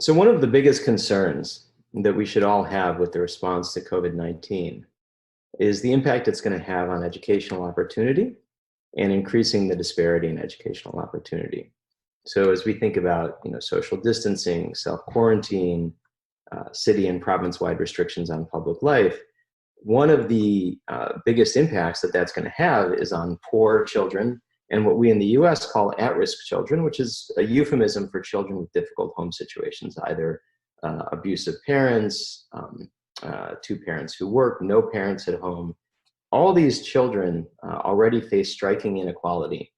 So one of the biggest concerns that we should all have with the response to COVID-19 is the impact it's going to have on educational opportunity and increasing the disparity in educational opportunity. So as we think about, social distancing, self-quarantine, city and province-wide restrictions on public life, one of the biggest impacts that that's going to have is on poor children and what we in the US call at-risk children, which is a euphemism for children with difficult home situations, either abusive parents, two parents who work, no parents at home. All these children already face striking inequality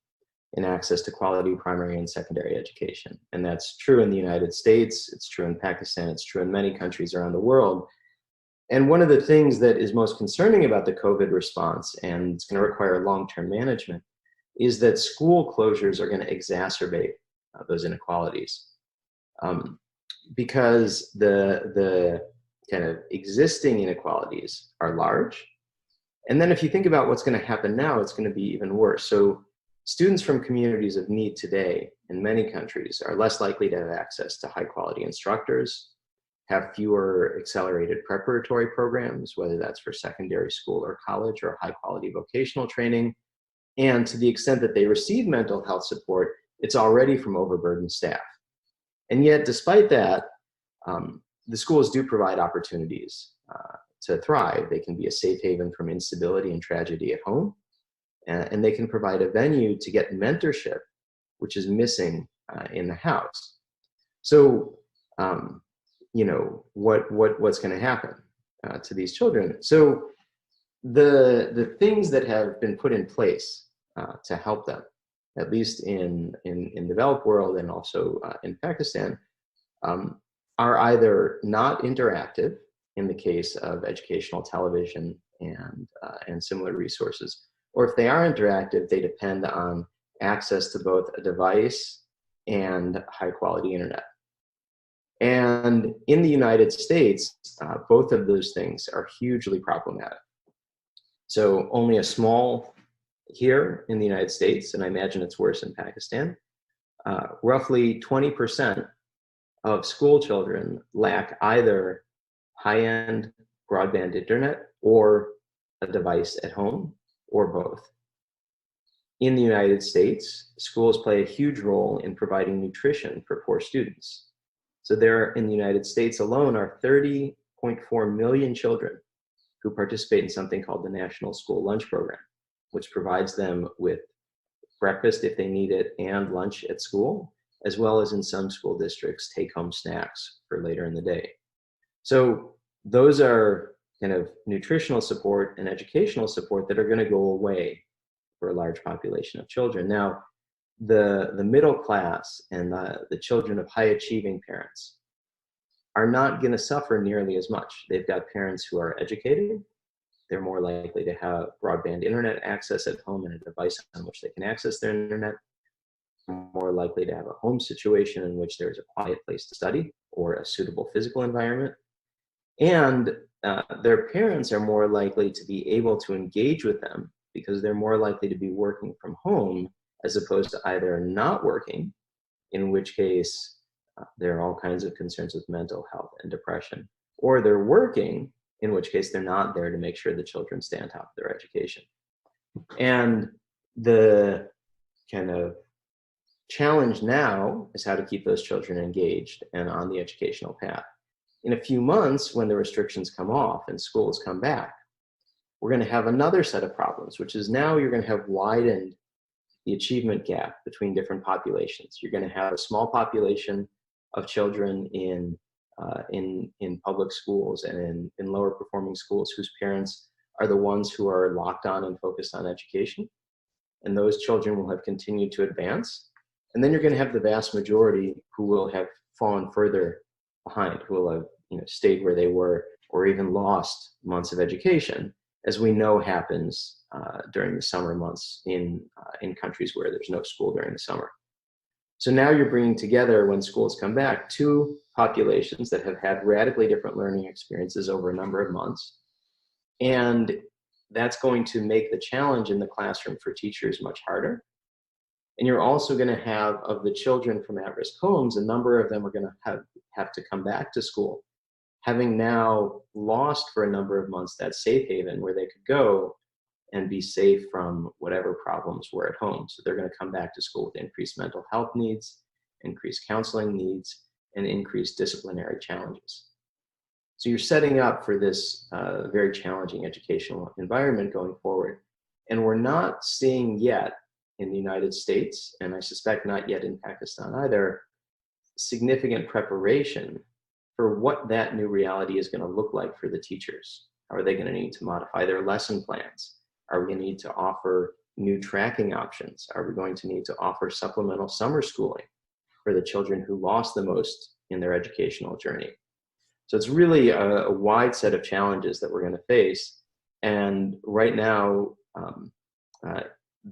in access to quality primary and secondary education. And that's true in the United States, it's true in Pakistan, it's true in many countries around the world. And one of the things that is most concerning about the COVID response, and it's going to require long-term management, is that school closures are going to exacerbate those inequalities. Because the kind of existing inequalities are large. And then if you think about what's going to happen now, it's going to be even worse. So students from communities of need today in many countries are less likely to have access to high quality instructors, have fewer accelerated preparatory programs, whether that's for secondary school or college or high quality vocational training. And to the extent that they receive mental health support, it's already from overburdened staff. And yet, despite that, the schools do provide opportunities to thrive. They can be a safe haven from instability and tragedy at home, and they can provide a venue to get mentorship, which is missing in the house. So, what's going to happen to these children? So, the things that have been put in place to help them, at least in the developed world and also in Pakistan, are either not interactive in the case of educational television and similar resources, or if they are interactive, they depend on access to both a device and high quality internet. And in the United States, both of those things are hugely problematic. So only a small here in the United States, and I imagine it's worse in Pakistan, roughly 20% of school children lack either high-end broadband internet or a device at home, or both. In the United States, schools play a huge role in providing nutrition for poor students. So there in the United States alone are 30.4 million children who participate in something called the National School Lunch Program, which provides them with breakfast if they need it and lunch at school, as well as in some school districts, take-home snacks for later in the day. So those are kind of nutritional support and educational support that are going to go away for a large population of children. Now, the middle class and the children of high-achieving parents are not going to suffer nearly as much. They've got parents who are educated. They're more likely to have broadband internet access at home and a device on which they can access their internet. More likely to have a home situation in which there's a quiet place to study or a suitable physical environment. And their parents are more likely to be able to engage with them because they're more likely to be working from home as opposed to either not working, in which case there are all kinds of concerns with mental health and depression, or they're working, in which case they're not there to make sure the children stay on top of their education. And the kind of challenge now is how to keep those children engaged and on the educational path. In a few months, when the restrictions come off and schools come back, we're going to have another set of problems, which is now you're going to have widened the achievement gap between different populations. You're going to have a small population of children in public schools and in lower performing schools whose parents are the ones who are locked on and focused on education. And those children will have continued to advance. And then you're going to have the vast majority who will have fallen further behind, who will have stayed where they were or even lost months of education, as we know happens during the summer months in countries where there's no school during the summer. So now you're bringing together, when schools come back, two populations that have had radically different learning experiences over a number of months. And that's going to make the challenge in the classroom for teachers much harder. And you're also going to have, of the children from at-risk homes, a number of them are going to have to come back to school, having now lost for a number of months that safe haven where they could go and be safe from whatever problems were at home. So they're going to come back to school with increased mental health needs, increased counseling needs, and increased disciplinary challenges. So you're setting up for this very challenging educational environment going forward. And we're not seeing yet in the United States, and I suspect not yet in Pakistan either, significant preparation for what that new reality is going to look like for the teachers. How are they going to need to modify their lesson plans? Are we going to need to offer new tracking options? Are we going to need to offer supplemental summer schooling for the children who lost the most in their educational journey? So it's really a wide set of challenges that we're going to face. And right now,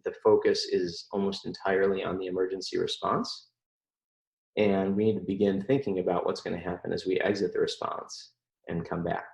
the focus is almost entirely on the emergency response. And we need to begin thinking about what's going to happen as we exit the response and come back.